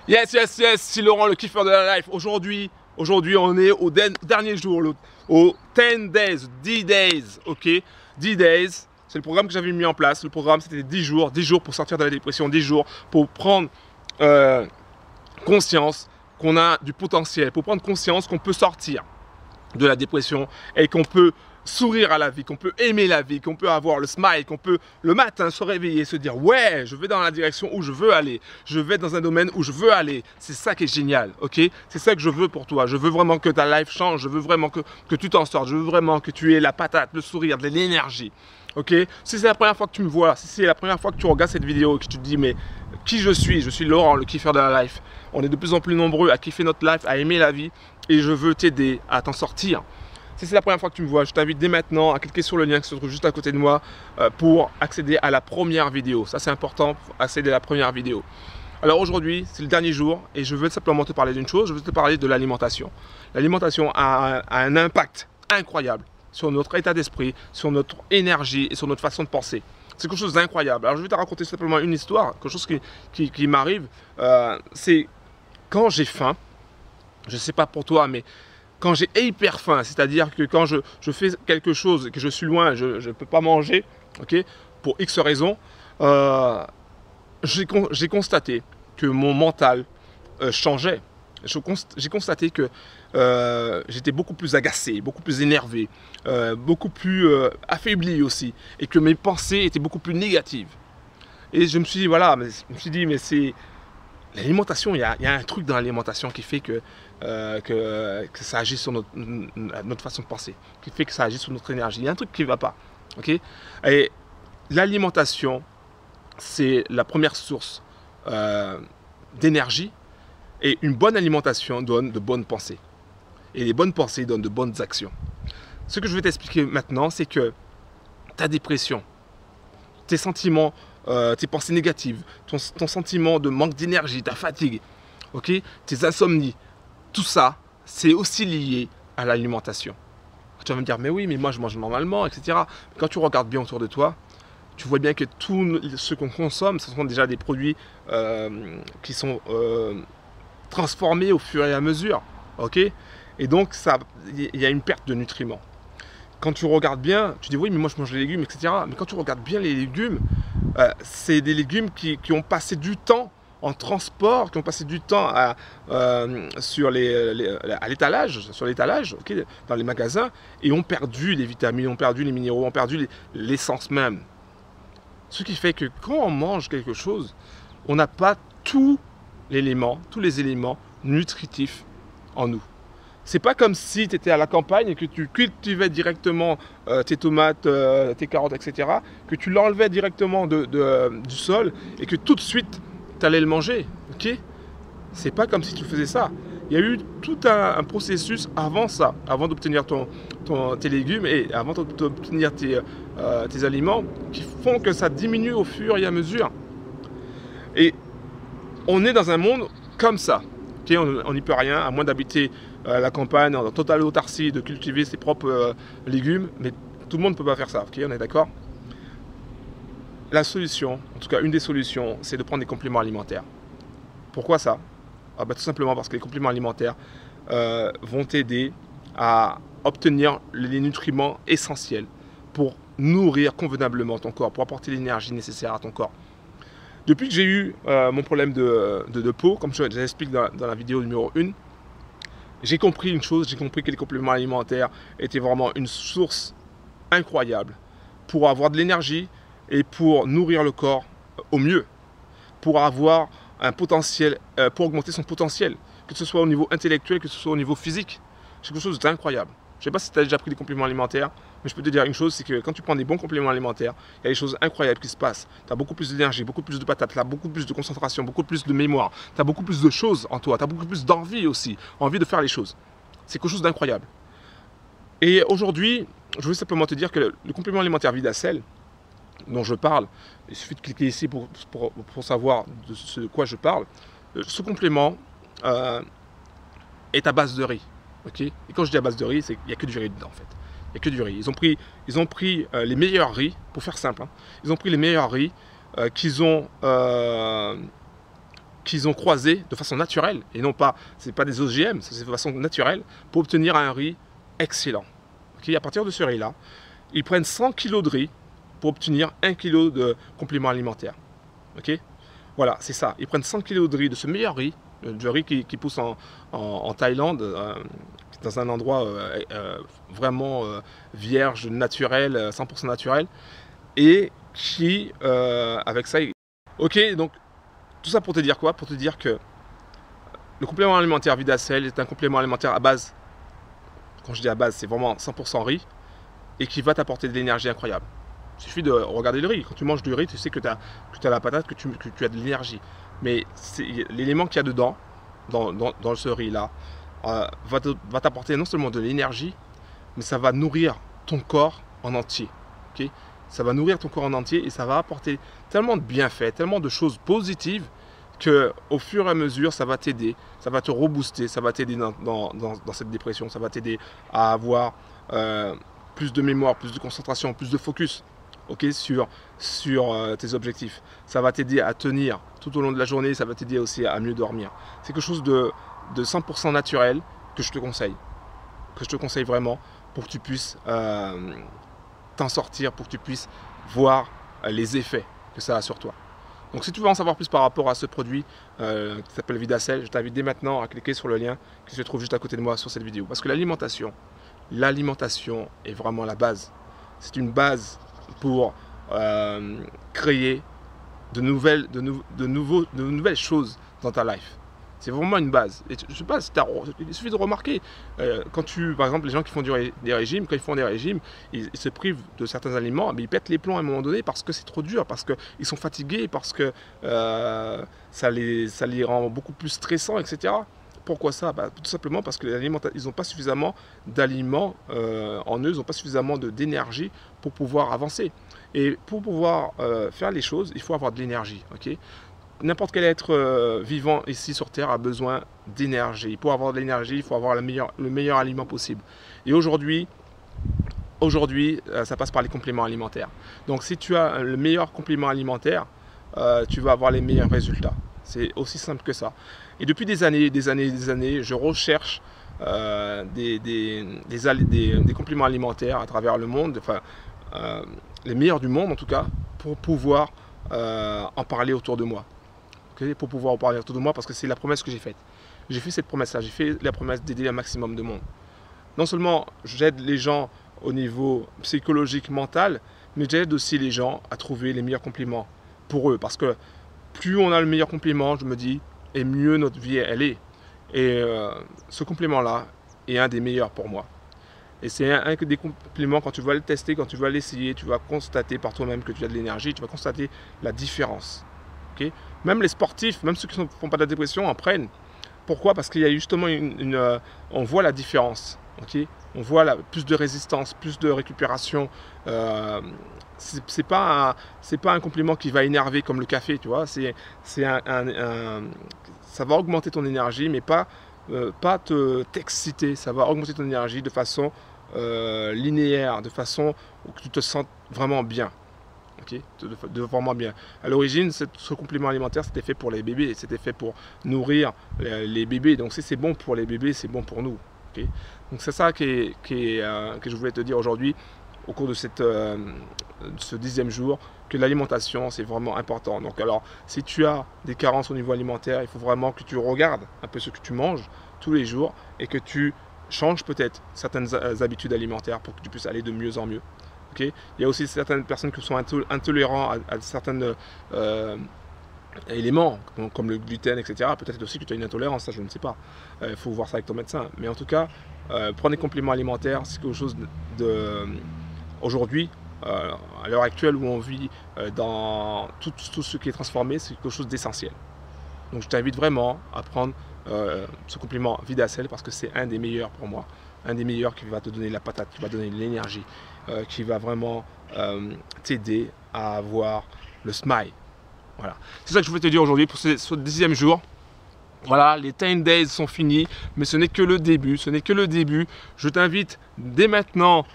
Yes, yes, yes, c'est Laurent, le kiffeur de la life. Aujourd'hui, on est au dernier jour, au 10 days, 10 days, ok 10 days, c'est le programme que j'avais mis en place. Le programme, c'était 10 jours pour sortir de la dépression, 10 jours pour prendre conscience qu'on a du potentiel, pour prendre conscience qu'on peut sortir de la dépression et qu'on peut sourire à la vie, qu'on peut aimer la vie, qu'on peut avoir le smile, qu'on peut le matin se réveiller, se dire ouais, je vais dans la direction où je veux aller, je vais dans un domaine où je veux aller. C'est ça qui est génial, ok? C'est ça que je veux pour toi. Je veux vraiment que ta life change, je veux vraiment que tu t'en sortes, je veux vraiment que tu aies la patate, le sourire, de l'énergie. Ok? Si c'est la première fois que tu me vois, si c'est la première fois que tu regardes cette vidéo et que tu te dis mais qui je suis Laurent, le kiffeur de la life. On est de plus en plus nombreux à kiffer notre life, à aimer la vie et je veux t'aider à t'en sortir. Si c'est la première fois que tu me vois, je t'invite dès maintenant à cliquer sur le lien qui se trouve juste à côté de moi pour accéder à la première vidéo. Ça c'est important, pour accéder à la première vidéo. Alors aujourd'hui, c'est le dernier jour et je veux simplement te parler d'une chose, je veux te parler de l'alimentation. L'alimentation a un impact incroyable sur notre état d'esprit, sur notre énergie et sur notre façon de penser. C'est quelque chose d'incroyable. Alors je vais te raconter simplement une histoire, quelque chose qui m'arrive. C'est quand j'ai faim, je ne sais pas pour toi, mais quand j'ai hyper faim, c'est-à-dire que quand je fais quelque chose et que je suis loin, je ne peux pas manger, ok, pour X raisons, j'ai constaté que mon mental changeait. J'ai constaté que j'étais beaucoup plus agacé, beaucoup plus énervé, beaucoup plus affaibli aussi, et que mes pensées étaient beaucoup plus négatives. Et je me suis dit, voilà, mais c'est l'alimentation, il y a un truc dans l'alimentation qui fait que ça agit sur notre façon de penser, qui fait que ça agit sur notre énergie. Il y a un truc qui ne va pas. Okay, et l'alimentation, c'est la première source d'énergie. Et une bonne alimentation donne de bonnes pensées. Et les bonnes pensées donnent de bonnes actions. Ce que je vais t'expliquer maintenant, c'est que ta dépression, tes sentiments, tes pensées négatives, ton sentiment de manque d'énergie, ta fatigue, okay, tes insomnies, tout ça, c'est aussi lié à l'alimentation. Tu vas me dire, mais oui, mais moi je mange normalement, etc. Mais quand tu regardes bien autour de toi, tu vois bien que tout ce qu'on consomme, ce sont déjà des produits qui sont transformés au fur et à mesure, ok? Et donc il y a une perte de nutriments. Quand tu regardes bien, tu dis oui mais moi je mange les légumes, etc. Mais quand tu regardes bien les légumes, c'est des légumes qui ont passé du temps en transport, qui ont passé du temps à l'étalage, okay, dans les magasins, et ont perdu les vitamines, ont perdu les minéraux, ont perdu l'essence même. Ce qui fait que quand on mange quelque chose, on n'a pas tous les éléments nutritifs en nous. C'est pas comme si tu étais à la campagne et que tu cultivais directement tes tomates, tes carottes, etc. Que tu l'enlevais directement du sol et que tout de suite tu allais le manger. Ok? C'est pas comme si tu faisais ça. Il y a eu tout un processus avant ça, avant d'obtenir tes légumes et avant d'obtenir tes aliments qui font que ça diminue au fur et à mesure. Et on est dans un monde comme ça. Okay, on n'y peut rien, à moins d'habiter la campagne, en totale autarcie, de cultiver ses propres légumes. Mais tout le monde ne peut pas faire ça, okay, on est d'accord? La solution, en tout cas une des solutions, c'est de prendre des compléments alimentaires. Pourquoi ça? Tout simplement parce que les compléments alimentaires vont t'aider à obtenir les nutriments essentiels pour nourrir convenablement ton corps, pour apporter l'énergie nécessaire à ton corps. Depuis que j'ai eu mon problème de peau, comme je l'explique dans la vidéo numéro 1, j'ai compris une chose, j'ai compris que les compléments alimentaires étaient vraiment une source incroyable pour avoir de l'énergie et pour nourrir le corps au mieux, pour avoir un potentiel, pour augmenter son potentiel, que ce soit au niveau intellectuel, que ce soit au niveau physique. C'est quelque chose d'incroyable. Je ne sais pas si tu as déjà pris des compléments alimentaires, mais je peux te dire une chose, c'est que quand tu prends des bons compléments alimentaires, il y a des choses incroyables qui se passent. Tu as beaucoup plus d'énergie, beaucoup plus de patates, tu as beaucoup plus de concentration, beaucoup plus de mémoire, tu as beaucoup plus de choses en toi, tu as beaucoup plus d'envie aussi, envie de faire les choses. C'est quelque chose d'incroyable. Et aujourd'hui, je veux simplement te dire que le complément alimentaire Vidacel, dont je parle, il suffit de cliquer ici pour savoir de ce de quoi je parle. Ce complément est à base de riz. Okay, et quand je dis à base de riz, c'est qu'il n'y a que du riz dedans en fait. Il n'y a que du riz. Ils ont pris les meilleurs riz, pour faire simple, hein. Ils ont pris les meilleurs riz qu'ils ont qu'ils ont croisés de façon naturelle, et non pas, c'est pas des OGM, c'est de façon naturelle, pour obtenir un riz excellent. Okay, à partir de ce riz-là, ils prennent 100 kg de riz pour obtenir 1 kg de compléments alimentaires. Okay, voilà, c'est ça. Ils prennent 100 kg de riz, de ce meilleur riz, du riz qui pousse en Thaïlande, dans un endroit vraiment vierge, naturel, 100% naturel, et qui, avec ça, ok, donc tout ça pour te dire quoi? Pour te dire que le complément alimentaire Vidacel est un complément alimentaire à base, quand je dis à base, c'est vraiment 100% riz, et qui va t'apporter de l'énergie incroyable. Il suffit de regarder le riz. Quand tu manges du riz, tu sais que tu as la patate, que tu as de l'énergie. Mais l'élément qu'il y a dedans, dans ce riz-là, va t'apporter non seulement de l'énergie, mais ça va nourrir ton corps en entier. Okay, ça va nourrir ton corps en entier et ça va apporter tellement de bienfaits, tellement de choses positives que au fur et à mesure, ça va t'aider, ça va te rebooster, ça va t'aider dans cette dépression, ça va t'aider à avoir plus de mémoire, plus de concentration, plus de focus, okay, sur tes objectifs. Ça va t'aider à tenir tout au long de la journée, ça va t'aider aussi à mieux dormir. C'est quelque chose de 100% naturel que je te conseille vraiment pour que tu puisses t'en sortir, pour que tu puisses voir les effets que ça a sur toi. Donc si tu veux en savoir plus par rapport à ce produit qui s'appelle Vidacel, je t'invite dès maintenant à cliquer sur le lien qui se trouve juste à côté de moi sur cette vidéo. Parce que l'alimentation est vraiment la base. C'est une base pour créer de nouvelles choses dans ta life. C'est vraiment une base. Et je sais pas, il suffit de remarquer, par exemple, les gens qui font des régimes, quand ils font des régimes, ils se privent de certains aliments, mais ils pètent les plombs à un moment donné parce que c'est trop dur, parce qu'ils sont fatigués, parce que ça les rend beaucoup plus stressants, etc. Pourquoi ça? Tout simplement parce qu'ils n'ont pas suffisamment d'aliments en eux, ils n'ont pas suffisamment d'énergie pour pouvoir avancer. Et pour pouvoir faire les choses, il faut avoir de l'énergie. Okay, n'importe quel être vivant ici sur Terre a besoin d'énergie. Pour avoir de l'énergie, il faut avoir le meilleur aliment possible. Et aujourd'hui, ça passe par les compléments alimentaires. Donc si tu as le meilleur complément alimentaire, tu vas avoir les meilleurs résultats. C'est aussi simple que ça. Et depuis des années, je recherche des compléments alimentaires à travers le monde, enfin les meilleurs du monde en tout cas, pour pouvoir en parler autour de moi. Okay, pour pouvoir en parler autour de moi, parce que c'est la promesse que j'ai faite. J'ai fait cette promesse-là, j'ai fait la promesse d'aider un maximum de monde. Non seulement j'aide les gens au niveau psychologique, mental, mais j'aide aussi les gens à trouver les meilleurs compléments pour eux. Parce que plus on a le meilleur complément, je me dis, et mieux notre vie elle est. Et ce complément-là est un des meilleurs pour moi. Et c'est un des compléments, quand tu vas le tester, quand tu vas l'essayer, tu vas constater par toi-même que tu as de l'énergie, tu vas constater la différence. Okay, même les sportifs, même ceux qui ne font pas de la dépression en prennent. Pourquoi? Parce qu'il y a justement on voit la différence. Okay, on voit plus de résistance, plus de récupération. C'est pas un complément qui va énerver comme le café, tu vois. Ça va augmenter ton énergie, mais pas t'exciter. Ça va augmenter ton énergie de façon linéaire, de façon où tu te sens vraiment bien. Okay, de vraiment bien. À l'origine, ce complément alimentaire, c'était fait pour les bébés, c'était fait pour nourrir les bébés. Donc si c'est bon pour les bébés, c'est bon pour nous. Okay, donc c'est ça que je voulais te dire aujourd'hui au cours de ce 10e jour, que l'alimentation c'est vraiment important. Donc alors, si tu as des carences au niveau alimentaire, il faut vraiment que tu regardes un peu ce que tu manges tous les jours et que tu changes peut-être certaines habitudes alimentaires pour que tu puisses aller de mieux en mieux. Okay, il y a aussi certaines personnes qui sont intolérantes à certains éléments, comme le gluten, etc. Peut-être aussi que tu as une intolérance, ça je ne sais pas. Il faut voir ça avec ton médecin. Mais en tout cas, prendre des compléments alimentaires, c'est quelque chose aujourd'hui, à l'heure actuelle où on vit dans tout ce qui est transformé, c'est quelque chose d'essentiel. Donc je t'invite vraiment à prendre ce complément Vidacel parce que c'est un des meilleurs pour moi. Un des meilleurs qui va te donner la patate, qui va donner de l'énergie, qui va vraiment t'aider à avoir le smile. Voilà. C'est ça que je voulais te dire aujourd'hui pour ce 10e jour. Voilà, les 10 days sont finis, mais ce n'est que le début. Ce n'est que le début. Je t'invite dès maintenant,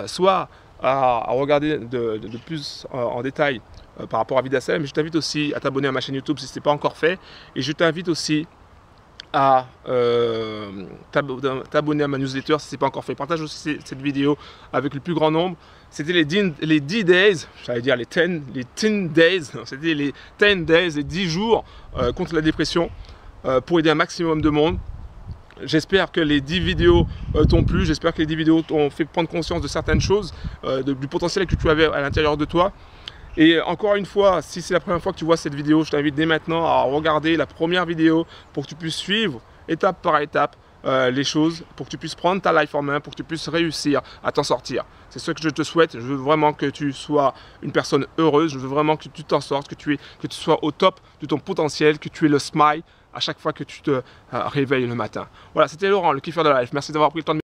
soit à regarder de plus en détail par rapport à VidaSalem. Mais je t'invite aussi à t'abonner à ma chaîne YouTube si ce n'est pas encore fait. Et je t'invite aussi à t'abonner à ma newsletter si ce n'est pas encore fait. Partage aussi cette vidéo avec le plus grand nombre. C'était les 10 days, j'allais dire les 10 days, c'était les 10 days, les 10 jours contre la dépression pour aider un maximum de monde. J'espère que les 10 vidéos t'ont plu, j'espère que les 10 vidéos t'ont fait prendre conscience de certaines choses, du potentiel que tu avais à l'intérieur de toi. Et encore une fois, si c'est la première fois que tu vois cette vidéo, je t'invite dès maintenant à regarder la première vidéo pour que tu puisses suivre étape par étape les choses, pour que tu puisses prendre ta life en main, pour que tu puisses réussir à t'en sortir. C'est ce que je te souhaite. Je veux vraiment que tu sois une personne heureuse, je veux vraiment que tu t'en sortes, que tu sois au top de ton potentiel, que tu aies le smile à chaque fois que tu te réveilles le matin. Voilà, c'était Laurent, le kiffeur de la life. Merci d'avoir pris le temps de